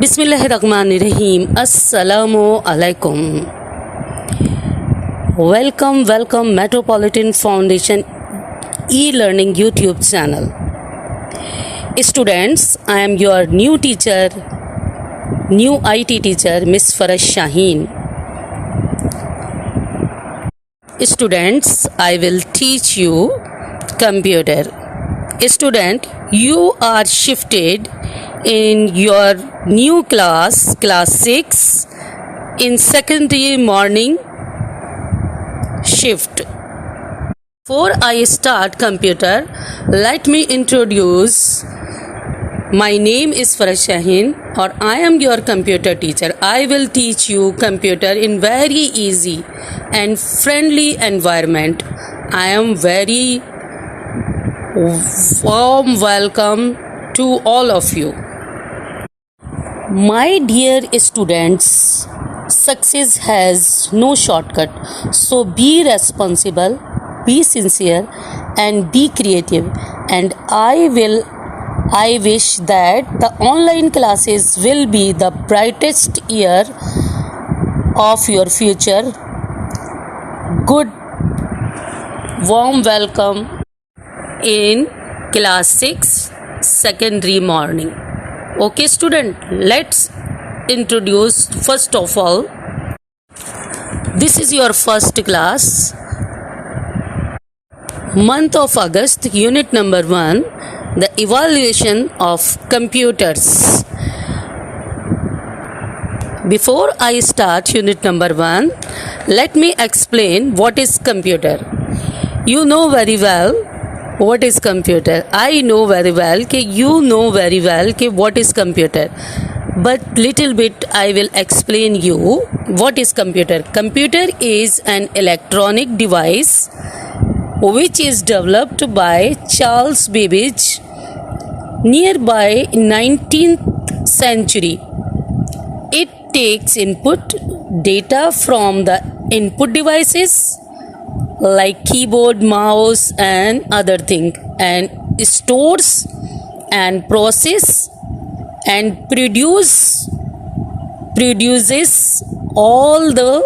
बिस्मिल्लाहिर्रहमानिर्रहीम। अस्सलामु अलैकुम। Welcome metropolitan foundation e-learning YouTube channel. Students, I am your new IT teacher, Miss Farah Shaheen. Students, I will teach you computer. Student, you are shifted in your new class 6 in secondary morning shift. Before I start computer, let me introduce. My name is Farah Shaheen or I am your computer teacher. I will teach you computer in very easy and friendly environment. I am very warm welcome to all of you. My dear students, success has no shortcut. So be responsible, be sincere and be creative. And I wish that the online classes will be the brightest year of your future. Good warm welcome in class 6 secondary morning. Okay student, let's introduce first of all. This is your first class. Month of August, unit number 1, the evaluation of computers. Before I start unit number 1, let me explain what is computer. You know very well what is computer. I know very well कि you know very well कि what is computer. But little bit I will explain you what is computer. Computer is an electronic device which is developed by Charles Babbage nearby 19th century. It takes input data from the input devices like keyboard, mouse and other thing, and stores and process and produces all the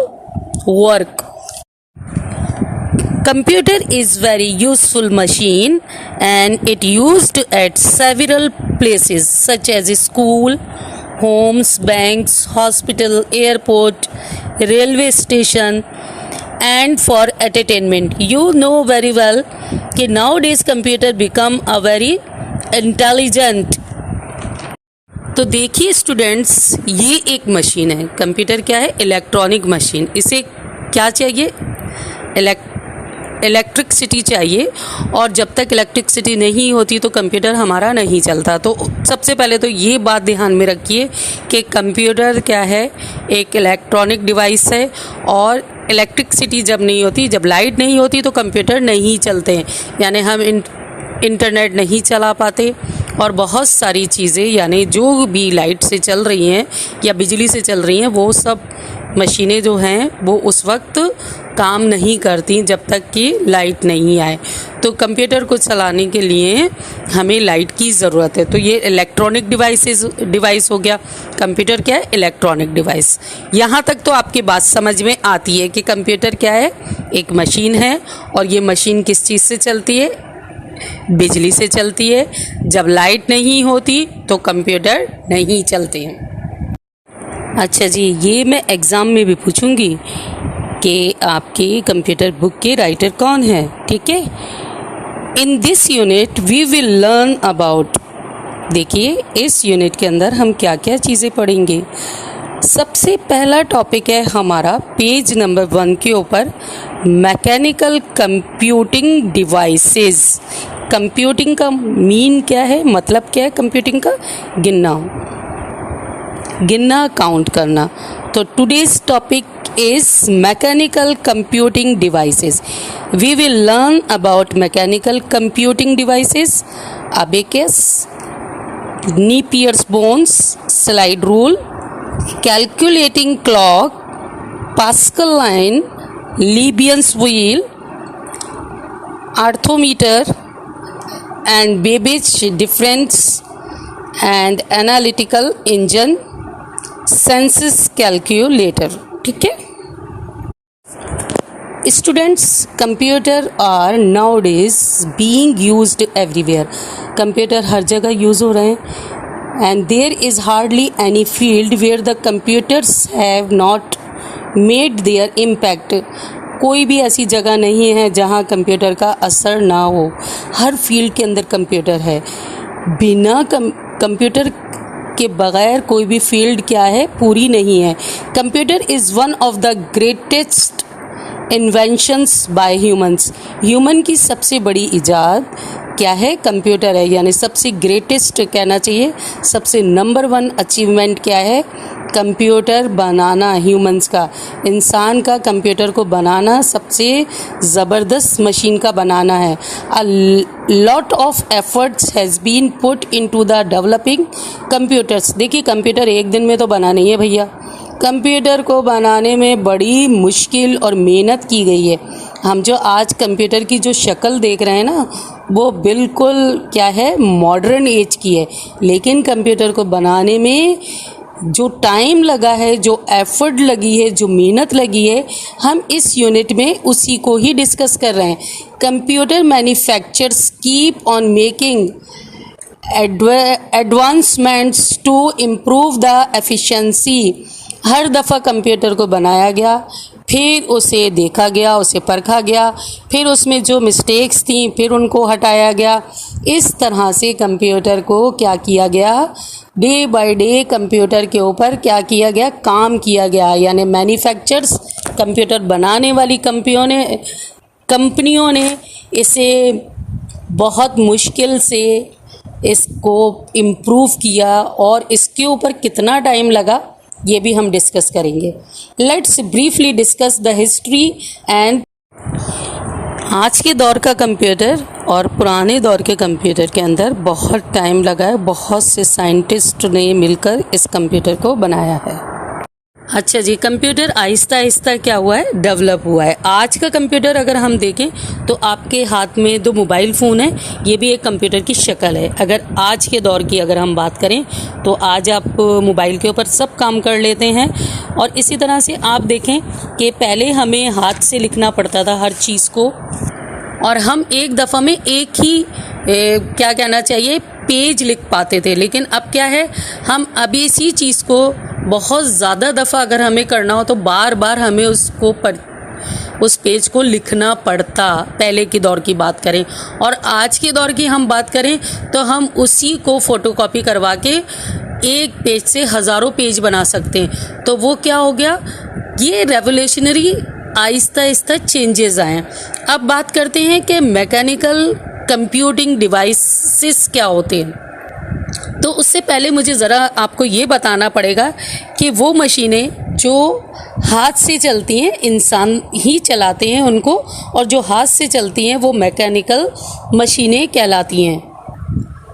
work. Computer is very useful machine and it used at several places such as school, homes, banks, hospital, airport, railway station and for entertainment. You know very well कि nowadays computer become a very intelligent. तो देखिए students, ये एक machine है. Computer क्या है? Electronic machine. इसे क्या चाहिए? इलेक्ट्रिसिटी चाहिए. और जब तक इलेक्ट्रिसिटी नहीं होती तो कंप्यूटर हमारा नहीं चलता. तो सबसे पहले तो ये बात ध्यान में रखिए कि कंप्यूटर क्या है? एक इलेक्ट्रॉनिक डिवाइस है और इलेक्ट्रिसिटी जब नहीं होती, जब लाइट नहीं होती तो कंप्यूटर नहीं चलते हैं. यानी हम इंटरनेट नहीं चला पाते और बहुत सारी चीज़ें यानी जो भी लाइट से चल रही हैं या बिजली से चल रही हैं वो सब मशीनें जो हैं वो उस वक्त काम नहीं करती जब तक कि लाइट नहीं आए. तो कंप्यूटर को चलाने के लिए हमें लाइट की ज़रूरत है. तो ये इलेक्ट्रॉनिक डिवाइस हो गया. कंप्यूटर क्या है? Electronic device. यहाँ तक तो आपकी बात समझ में आती है कि कंप्यूटर क्या है? एक मशीन है. और ये मशीन किस चीज़ से चलती है? बिजली से चलती है. जब लाइट नहीं होती तो कंप्यूटर नहीं चलते हैं. अच्छा जी, ये मैं एग्ज़ाम में भी पूछूंगी कि आपके कंप्यूटर बुक के राइटर कौन है. ठीक है. In this unit we will learn about. देखिए इस यूनिट के अंदर हम क्या क्या चीज़ें पढ़ेंगे. सबसे पहला टॉपिक है हमारा पेज नंबर 1 के ऊपर, मैकेनिकल कंप्यूटिंग डिवाइसेस. कंप्यूटिंग का मीन क्या है? मतलब क्या है कंप्यूटिंग का? गिनना काउंट करना. तो today's topic is mechanical computing devices. We will learn about mechanical computing devices, abacus, Napier's bones, slide rule, calculating clock, Pascal line, Libyan's wheel, arithmeter and Babbage difference and analytical engine, census calculator. ठीक है students, computer are nowadays being used everywhere. Computer हर जगह use हो रहे हैं and there is hardly any field where the computers have not made their impact. कोई भी ऐसी जगह नहीं है जहां कंप्यूटर का असर ना हो। हर फील्ड के अंदर कंप्यूटर है। बिना कंप्यूटर के बगैर कोई भी फील्ड क्या है, पूरी नहीं है। Computer is one of the greatest inventions bye humans. Human की सबसे बड़ी इजाद क्या है, कंप्यूटर है। यानी सबसे ग्रेटेस्ट कहना चाहिए, सबसे नंबर 1 अचीवमेंट क्या है, कंप्यूटर बनाना। ह्यूमंस का, इंसान का कंप्यूटर को बनाना सबसे ज़बरदस्त मशीन का बनाना है। A lot of efforts has been put into the developing computers. देखिए कंप्यूटर एक दिन में तो बना नहीं है भैया। कंप्यूटर को बनाने में बड़ी मुश्किल और मेहनत की गई है। हम जो आज कंप्यूटर की जो शक्ल देख रहे हैं ना, वो बिल्कुल क्या है, मॉडर्न एज की है। लेकिन कंप्यूटर को बनाने में जो टाइम लगा है, जो एफर्ट लगी है, जो मेहनत लगी है, हम इस यूनिट में उसी को ही डिस्कस कर रहे हैं। Computer manufacturers keep on making advancements to improve the efficiency. हर दफ़ा कंप्यूटर को बनाया गया, फिर उसे देखा गया, उसे परखा गया, फिर उसमें जो मिस्टेक्स थी फिर उनको हटाया गया। इस तरह से कंप्यूटर को क्या किया गया, डे बाय डे कंप्यूटर के ऊपर क्या किया गया, काम किया गया। यानी मैन्युफैक्चरर्स, कंप्यूटर बनाने वाली कंपनियों ने इसे बहुत मुश्किल से इसको इम्प्रूव किया और इसके ऊपर कितना टाइम लगा ये भी हम डिस्कस करेंगे। Let's briefly discuss the history and. आज के दौर का कंप्यूटर और पुराने दौर के कंप्यूटर के अंदर बहुत टाइम लगा है। बहुत से साइंटिस्ट ने मिलकर इस कंप्यूटर को बनाया है। अच्छा जी, कंप्यूटर आहिस्ता आहिस्ता क्या हुआ है, डेवलप हुआ है। आज का कंप्यूटर अगर हम देखें तो आपके हाथ में जो मोबाइल फ़ोन है, ये भी एक कंप्यूटर की शक्ल है। अगर आज के दौर की अगर हम बात करें तो आज आप मोबाइल के ऊपर सब काम कर लेते हैं। और इसी तरह से आप देखें कि पहले हमें हाथ से लिखना पड़ता था हर चीज़ को, और हम एक दफ़ा में एक ही क्या कहना चाहिए, पेज लिख पाते थे। लेकिन अब क्या है, हम अभी इसी चीज़ को बहुत ज़्यादा दफ़ा अगर हमें करना हो तो बार बार हमें उस पेज को लिखना पड़ता। पहले के दौर की बात करें और आज के दौर की हम बात करें तो हम उसी को फ़ोटोकॉपी करवा के एक पेज से हज़ारों पेज बना सकते हैं। तो वो क्या हो गया, ये रेवोल्यूशनरी आहिस्ता आहिस्ता चेंजेस आए। अब बात करते हैं कि मैकेनिकल कंप्यूटिंग डिवाइसेस क्या होते हैं। तो उससे पहले मुझे ज़रा आपको ये बताना पड़ेगा कि वो मशीनें जो हाथ से चलती हैं, इंसान ही चलाते हैं उनको, और जो हाथ से चलती हैं वो मैकेनिकल मशीनें कहलाती हैं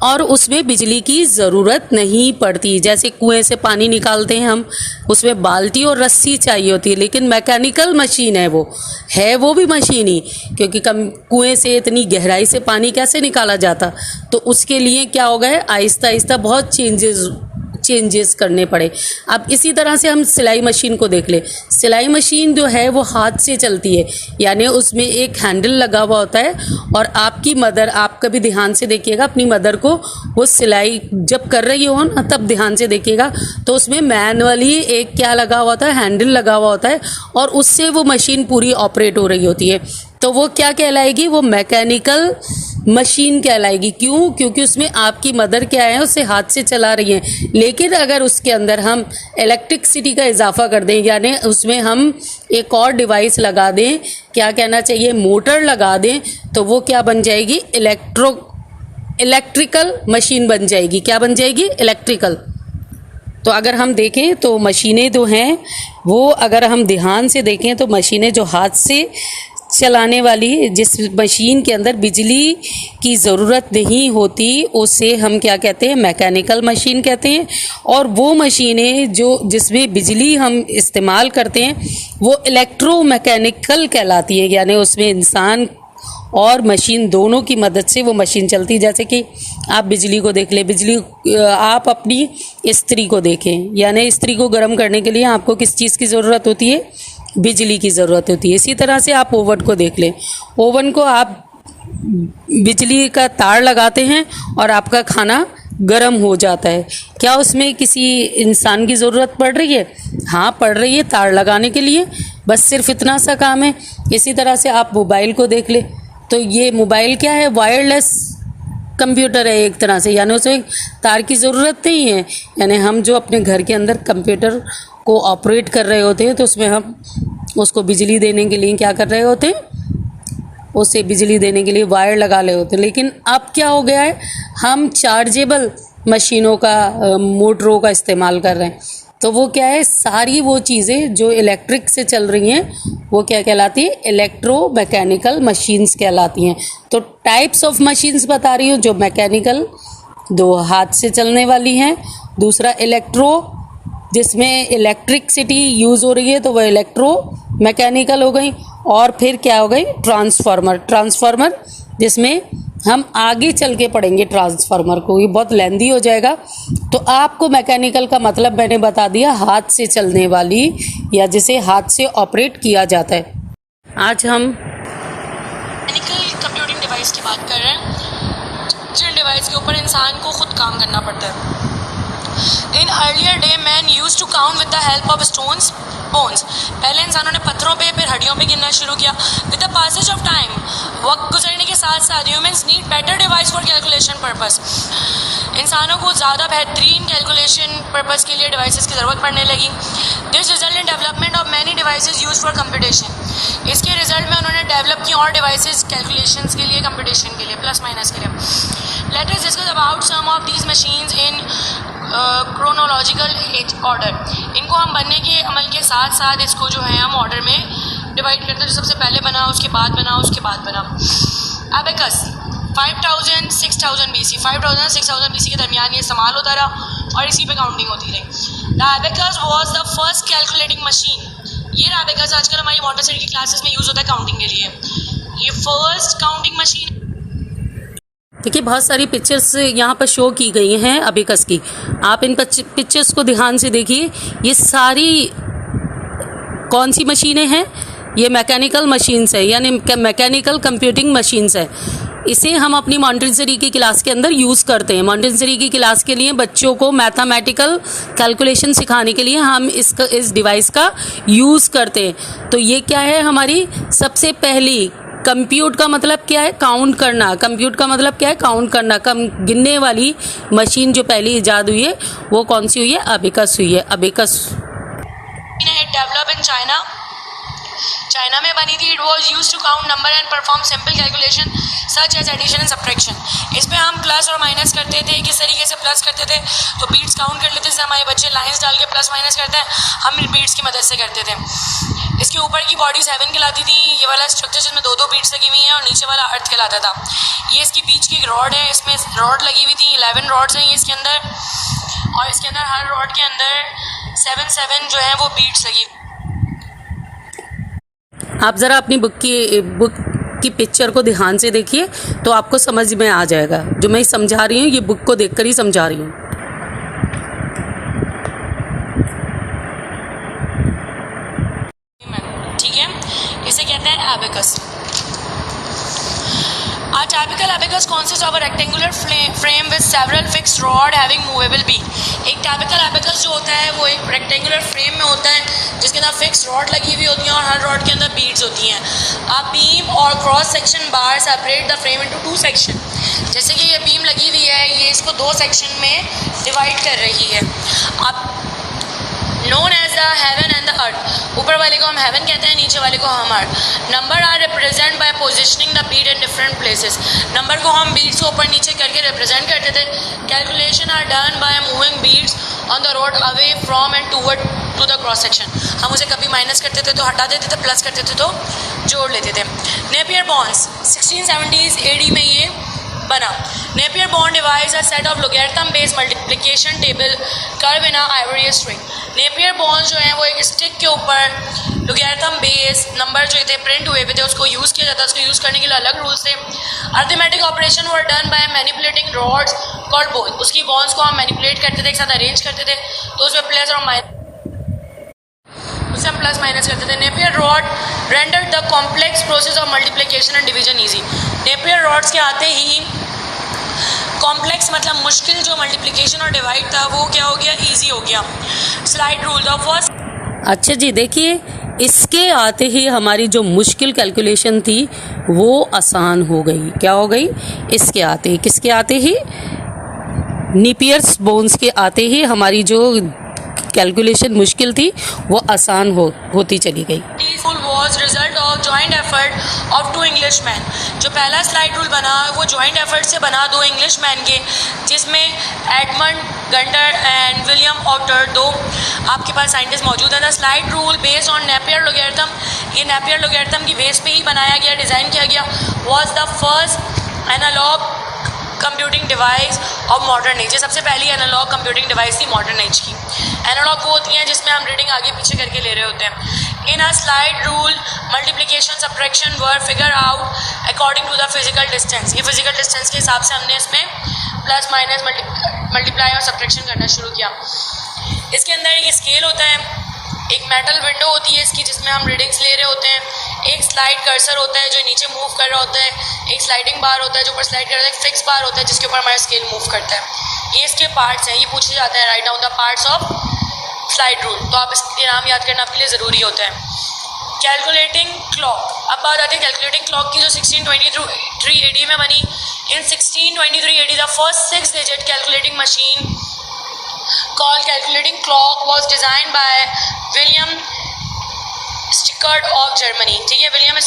और उसमें बिजली की ज़रूरत नहीं पड़ती। जैसे कुएं से पानी निकालते हैं हम, उसमें बाल्टी और रस्सी चाहिए होती है, लेकिन मैकेनिकल मशीन है वो भी मशीन ही, क्योंकि कुएं से इतनी गहराई से पानी कैसे निकाला जाता। तो उसके लिए क्या हो गया, आहिस्ता आहिस्ता बहुत चेंजेस करने पड़े। अब इसी तरह से हम सिलाई मशीन को देख ले। सिलाई मशीन जो है वो हाथ से चलती है, यानी उसमें एक हैंडल लगा हुआ होता है और आपकी मदर, आप कभी ध्यान से देखिएगा अपनी मदर को, वो सिलाई जब कर रही हो ना तब ध्यान से देखिएगा, तो उसमें मैनुअली एक क्या लगा हुआ होता है, हैंडल लगा हुआ होता है और उससे वो मशीन पूरी ऑपरेट हो रही होती है। तो वो क्या कहलाएगी, वो मैकेनिकल मशीन कहलाएगी। क्यों? क्योंकि उसमें आपकी मदर क्या है, उसे हाथ से चला रही हैं। लेकिन अगर उसके अंदर हम इलेक्ट्रिसिटी का इजाफा कर दें, यानी उसमें हम एक और डिवाइस लगा दें, क्या कहना चाहिए, मोटर लगा दें, तो वो क्या बन जाएगी, इलेक्ट्रिकल मशीन बन जाएगी। क्या बन जाएगी, इलेक्ट्रिकल। तो अगर हम देखें तो मशीनें जो हैं वो, अगर हम ध्यान से देखें तो मशीनें जो हाथ से चलाने वाली, जिस मशीन के अंदर बिजली की ज़रूरत नहीं होती, उसे हम क्या कहते हैं, मैकेनिकल मशीन कहते हैं। और वो मशीनें जो जिसमें बिजली हम इस्तेमाल करते हैं वो इलेक्ट्रोमैकेनिकल कहलाती है, यानी उसमें इंसान और मशीन दोनों की मदद से वो मशीन चलती है। जैसे कि आप बिजली को देख लें, बिजली आप अपनी इस्त्री को देखें, यानी इस्त्री को गर्म करने के लिए आपको किस चीज़ की ज़रूरत होती है? बिजली की ज़रूरत होती है। इसी तरह से आप ओवन को देख लें, ओवन को आप बिजली का तार लगाते हैं और आपका खाना गर्म हो जाता है। क्या उसमें किसी इंसान की ज़रूरत पड़ रही है? हाँ, पड़ रही है, तार लगाने के लिए, बस सिर्फ इतना सा काम है। इसी तरह से आप मोबाइल को देख ले, तो ये मोबाइल क्या है? वायरलेस कंप्यूटर है एक तरह से, यानी उसमें तार की ज़रूरत नहीं है। यानी हम जो अपने घर के अंदर कंप्यूटर को ऑपरेट कर रहे होते हैं तो उसमें हम उसको बिजली देने के लिए क्या कर रहे होते हैं? उसे बिजली देने के लिए वायर लगा रहे होते हैं। लेकिन अब क्या हो गया है? हम चार्जेबल मशीनों का, मोटरों का इस्तेमाल कर रहे हैं। तो वो क्या है? सारी वो चीज़ें जो इलेक्ट्रिक से चल रही हैं वो क्या कहलाती है? इलेक्ट्रोमैकेनिकल मशीन्स कहलाती हैं। तो टाइप्स ऑफ मशीन्स बता रही हूँ, जो मैकेनिकल 2 हाथ से चलने वाली हैं, दूसरा इलेक्ट्रो जिसमें इलेक्ट्रिसिटी यूज़ हो रही है तो वह इलेक्ट्रो मैकेनिकल हो गई, और फिर क्या हो गई? ट्रांसफार्मर जिसमें हम आगे चल के पढ़ेंगे ट्रांसफार्मर को, ये बहुत लेंदी हो जाएगा। तो आपको मैकेनिकल का मतलब मैंने बता दिया, हाथ से चलने वाली या जिसे हाथ से ऑपरेट किया जाता है। आज हम मैकेनिकल कंप्यूटिंग डिवाइस की बात कर रहे हैं, जिन डिवाइस के ऊपर इंसान को खुद काम करना पड़ता है। In earlier day man use to count with the help of stones bones. पहले इंसानों ने पत्थरों पे फिर हड्डियों पे गिनना शुरू किया। With the passage of time, वक्त गुजरने के साथ साथ humans need better device for calculation purpose. इंसानों को ज़्यादा बेहतरीन कैलकुलेशन पर्पस के लिए डिवाइसेस की ज़रूरत पड़ने लगी। This result in development of many devices use for computation. इसके रिजल्ट में उन्होंने डेवलप की और डिवाइसेस कैलकुलेशंस के लिए, कंप्यूटेशन के लिए, प्लस माइनस के लिए। Let us discuss about some of these machines in chronological order. इनको हम बनने के अमल के साथ साथ इसको जो है हम ऑर्डर में डिवाइड करते हैं, जो सबसे पहले बना, उसके बाद बना, उसके बाद बना। एबेकस 5000 6000 BC, 5000 6000 BC के दरमियान ये इस्तेमाल होता रहा और इसी पे काउंटिंग होती रही। The abacus was the first calculating machine. ये एबेकस आजकल हमारी मॉन्टेसरी की क्लासेस में यूज़ होता है काउंटिंग के लिए। ये फर्स्ट काउंटिंग मशीन। देखिए, बहुत सारी पिक्चर्स यहाँ पर शो की गई हैं अबेकस की। आप इन पिक्चर्स को ध्यान से देखिए। ये सारी कौन सी मशीनें हैं? ये मैकेनिकल मशीन्स है, यानी मैकेनिकल कंप्यूटिंग मशीन्स है। इसे हम अपनी मॉन्टेसरी की क्लास के अंदर यूज़ करते हैं। मॉन्टेसरी की क्लास के लिए बच्चों को मैथमेटिकल कैलकुलेशन सिखाने के लिए हम इस डिवाइस का यूज़ करते हैं। तो ये क्या है? हमारी सबसे पहली, कंप्यूट का मतलब क्या है? काउंट करना। कंप्यूट का मतलब क्या है? काउंट करना। गिनने वाली मशीन जो पहली इजाद हुई है वो कौन सी हुई है? अबेकस हुई है। अबेकस डेवलप इन चाइना में बनी थी। It was use to count number and perform simple calculation such as addition and subtraction. इस पर हम प्लस और माइनस करते थे। किस तरीके से प्लस करते थे? तो बीट्स काउंट कर लेते थे। हमारे बच्चे लाइंस डाल के प्लस माइनस करते हैं, हम बीट्स की मदद से करते थे। इसके ऊपर की बॉडी 7 कहलाती थी। ये वाला स्ट्रक्चर जिसमें 2 बीट्स लगी हुई हैं, और नीचे वाला अर्थ कहलाता था। ये इसकी बीच की एक रॉड है, इसमें रॉड लगी हुई थी। 11 रॉड्स हैं ये इसके अंदर, और इसके अंदर हर रॉड के अंदर 7 जो है वो बीट्स लगी। आप ज़रा अपनी बुक की पिक्चर को ध्यान से देखिए तो आपको समझ में आ जाएगा। जो मैं समझा रही हूँ ये बुक को देखकर ही समझा रही हूँ। ठीक है, इसे कहते हैं abacus. A typical abacus consists of a rectangular frame with several fixed rod having movable beam. एक typical abacus जो होता है वो एक rectangular frame में होता है जिसके अंदर fixed rod लगी हुई होती हैं और हर rod के अंदर beads होती हैं। A beam और cross section bar separate the frame into 2 section. जैसे कि ये beam लगी हुई है, ये इसको 2 section में divide कर रही है। अब known as the heaven and the earth, ऊपर वाले को हम heaven कहते हैं, नीचे वाले को हम earth. Number are represented by positioning the bead in different places. Number को हम beads को ऊपर नीचे करके represent करते थे. Calculation are done by moving beads on the rod away from and toward to the cross section. हम उसे कभी माइनस करते थे तो हटा देते थे, प्लस करते थे तो जोड़ लेते थे. Napier bonds 1670s AD में ये बना. Napier bond device a set of logarithm based multiplication table curve in a ivory string. Napier bones जो हैं वो एक स्टिक के ऊपर लोगैरिथम बेस नंबर जो थे प्रिंट हुए थे उसको यूज़ किया जाता है। उसको यूज़ करने के लिए अलग रूल्स थे। Arithmetic operation were done by manipulating rods called bone. उसकी बॉन्स को हम मैनिपुलेट करते थे, एक साथ अरेंज करते थे, तो उसमें प्लस और माइनस, उससे हम प्लस माइनस करते थे। Napier rod render the complex process of multiplication and division easy. Napier rods के आते ही कॉम्प्लेक्स मतलब मुश्किल जो मल्टीप्लिकेशन और डिवाइड था वो क्या हो गया, ईजी हो गया। Slide rule the first. अच्छा जी, देखिए इसके आते ही हमारी जो मुश्किल कैलकुलेशन थी वो आसान हो गई। क्या हो गई? इसके आते ही, किसके आते ही? नेपियर्स बोन्स के आते ही हमारी जो कैलकुलेशन मुश्किल थी वो आसान होती चली गई। was result of joint effort of two Englishmen। जो पहला स्लाइड रूल बना वो जॉइंट एफर्ट से बना दो इंग्लिशमैन के, जिसमें Edmund Gunter and William Oughtred, दो आपके पास साइंटिस्ट मौजूद है। Slide rule based on Napier logarithm, ये नेपियर लोगैरिथम की बेस पे ही बनाया गया, डिज़ाइन किया गया। was the first analogue computing device of modern age. सबसे पहली एनालॉग कंप्यूटिंग डिवाइस थी मॉडर्न एज की। एनालॉग वो होती हैं जिसमें हम रीडिंग आगे पीछे करके ले रहे होते हैं। In a slide rule multiplication subtraction were figure out according to the physical distance. ये फिजिकल डिस्टेंस के हिसाब से हमने इसमें प्लस माइनस मल्टीप्लाई और सब्ट्रैक्शन करना शुरू किया। इसके अंदर एक स्केल होता है, एक मेटल विंडो होती है इसकी जिसमें हम रीडिंग्स ले रहे होते हैं, एक स्लाइड कर्सर होता है जो नीचे मूव कर रहा होता है, एक स्लाइडिंग बार होता है जो ऊपर स्लाइड कर रहा है, एक फिक्स बार होता है जिसके ऊपर हमारा स्केल मूव करता है। ये इसके पार्ट्स हैं। ये पूछे जाते हैं write down the parts of slide rule, तो आप इसके नाम याद करना आपके लिए ज़रूरी होता है। Calculating clock. अब बात आती है कैलकुलेटिंग क्लॉक की जो 1623 AD में बनी। इन 1623 AD the first 6 digit calculating machine called calculating clock was designed by William Stickert of Germany। ठीक है, विलियम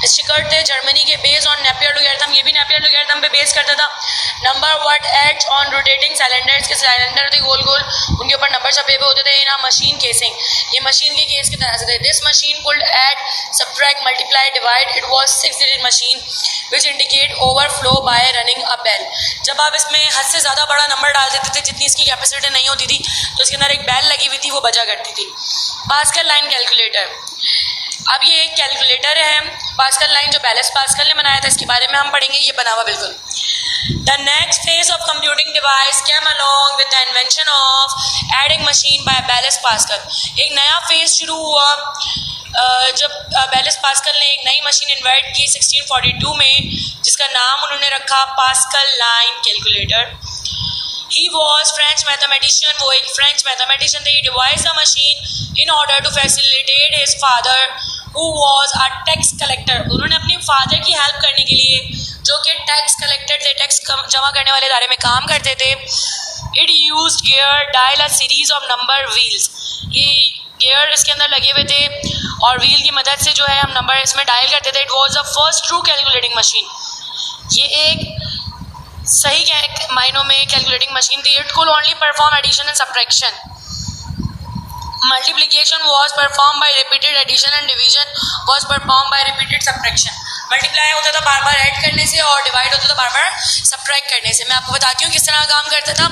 स्टिकर्ट थे जर्मनी के, बेस्ड ऑन नेपियर लोगैरिथम। ये भी नेपियर लोगैरिथम पे बेस करता था। Number what at on rotating cylinders के सिलेंडर थे गोल गोल, उनके ऊपर नंबर छपे हुए होते थे। इन मशीन केसिंग, ये मशीन के केस की तरह से थे। This machine could add subtract multiply divide. It was 6 digit machine which indicate overflow by running a bell. जब आप इसमें हद से ज़्यादा बड़ा नंबर डाल देते थे जितनी इसकी कैपेसिटी नहीं होती थी तो इसके अंदर एक बेल लगी हुई थी, वो बजा करती थी। Pascal line calculator. अब ये एक कैलकुलेटर है पास्कल लाइन जो बैलेंस पास्कल ने बनाया था, इसके बारे में हम पढ़ेंगे। ये बना हुआ बिल्कुल। The next phase of computing device came along with the invention of adding machine by balance pascal. एक नया फेज शुरू हुआ जब बैलेंस पास्कल ने एक नई मशीन इन्वेंट की 1642 में, जिसका नाम उन्होंने रखा Pascaline calculator. He was French mathematician, वो एक फ्रेंच मैथमेटिशियन थे। He device the machine in order to facilitate his father who was a tax collector. उन्होंने अपने फादर की हेल्प करने के लिए, जो कि टैक्स कलेक्टर थे, टैक्स जमा करने वाले इदारे में काम करते थे। It used gear dial a series of number wheels. ये गियर इसके अंदर लगे हुए थे और व्हील की मदद से जो है हम नंबर इसमें डायल करते थे। It was the first true calculating machine. ये एक सही मायनों में कैलकुलेटिंग मशीन थी। It could only perform addition and subtraction. Multiplication was perform by repeated addition and division was perform by repeated subtraction. Multiply होता था बार बार ऐड करने से और डिवाइड होता था बार बार सब्ट्रैक्ट करने से। मैं आपको बताती हूँ किस तरह काम करता था।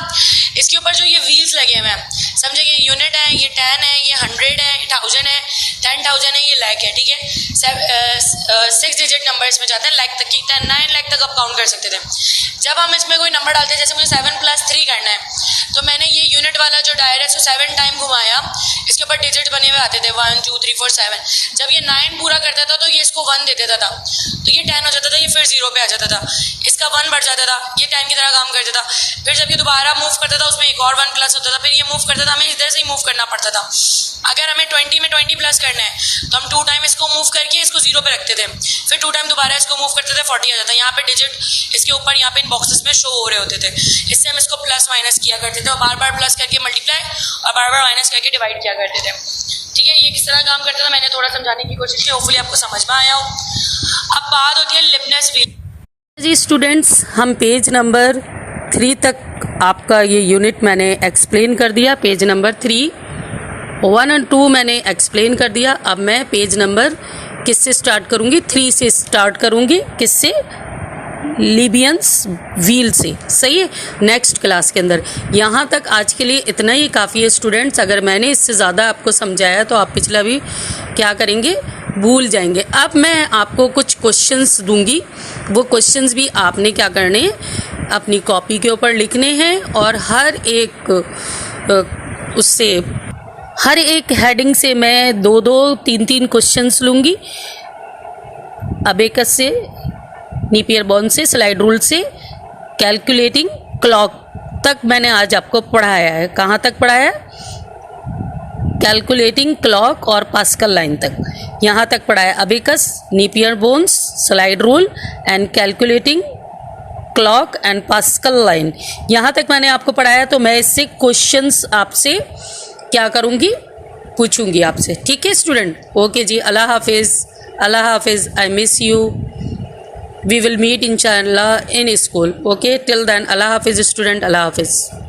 इसके ऊपर जो ये व्हील्स लगे हुए हैं, समझे, ये यूनिट है, ये 10 है, ये 100 है, 1000 है, 10,000 है, ये लाख है। ठीक है, 6 डिजिट नंबर इसमें जाते हैं लाख तक की, 9 लाख तक आप काउंट कर सकते थे। जब हम इसमें कोई नंबर डालते हैं, जैसे मुझे 7 + 3 करना है, तो मैंने ये यूनिट वाला जो डायल है इसको 7 टाइम घुमाया, इसके ऊपर डिजिट बने हुए आते थे 1 2 3 4 7। जब ये 9 पूरा करता था तो ये इसको 1 दे देता था, तो ये 10 हो जाता था, ये फिर 0 पे आ जाता था, इसका 1 बढ़ जाता था, ये 10 की तरह काम करता था। फिर जब ये दोबारा मूव करता था उसमें एक और 1 प्लस होता था, फिर ये मूव करता था, हमें इधर से ही मूव करना पड़ता था। अगर हमें 20 में 20 प्लस करना है तो हम 2 टाइम इसको मूव करके इसको 0 पे रखते थे, फिर 2 टाइम दोबारा इसको मूव करते थे, 40 आ जाता। यहाँ पे डिजिट इसके ऊपर यहाँ पे इन बॉक्सेस में शो हो रहे होते थे। इससे हम इसको प्लस माइनस किया करते थे और बार बार प्लस करके मल्टीप्लाई और बार बार माइनस करके डिवाइड किया करते थे। ठीक है, ये किस तरह काम करता था मैंने थोड़ा समझाने की कोशिश की, होपफुली आपको समझ में आया हो। अब बात होती है लिबनेस व्हील। जी स्टूडेंट्स, हम पेज नंबर 3 तक आपका ये यूनिट मैंने एक्सप्लेन कर दिया। पेज नंबर 3, 1 और 2 मैंने एक्सप्लेन कर दिया। अब मैं पेज नंबर किससे स्टार्ट करूँगी? 3 से स्टार्ट करूँगी। किससे? लिबियंस व्हील से। सही है, नेक्स्ट क्लास के अंदर। यहाँ तक आज के लिए इतना ही काफ़ी है स्टूडेंट्स। अगर मैंने इससे ज़्यादा आपको समझाया तो आप पिछला भी क्या करेंगे, भूल जाएंगे। अब मैं आपको कुछ क्वेश्चंस दूंगी, वो क्वेश्चंस भी आपने क्या करने हैं, अपनी कॉपी के ऊपर लिखने हैं और हर एक उससे हर एक हेडिंग से मैं 2-2, 3-3 क्वेश्चंस लूँगी। अबेकस से, नेपियर बॉन्ड से, स्लाइड रूल से, कैलकुलेटिंग क्लॉक तक मैंने आज आपको पढ़ाया है। कहाँ तक पढ़ाया है? कैलकुलेटिंग क्लॉक और पास्कल लाइन तक, यहाँ तक पढ़ाया। Abacus, Napier bones, slide rule and calculating clock and pascal line, यहाँ तक मैंने आपको पढ़ाया। तो मैं इससे क्वेश्चंस आपसे क्या करूँगी, पूछूंगी आपसे। ठीक है स्टूडेंट? ओके जी, अल्लाह हाफिज़, अल्लाह हाफिज़। I miss you. We will meet इंशाल्लाह in school. Okay, till then अल्लाह हाफिज़ स्टूडेंट, अल्लाह हाफिज़।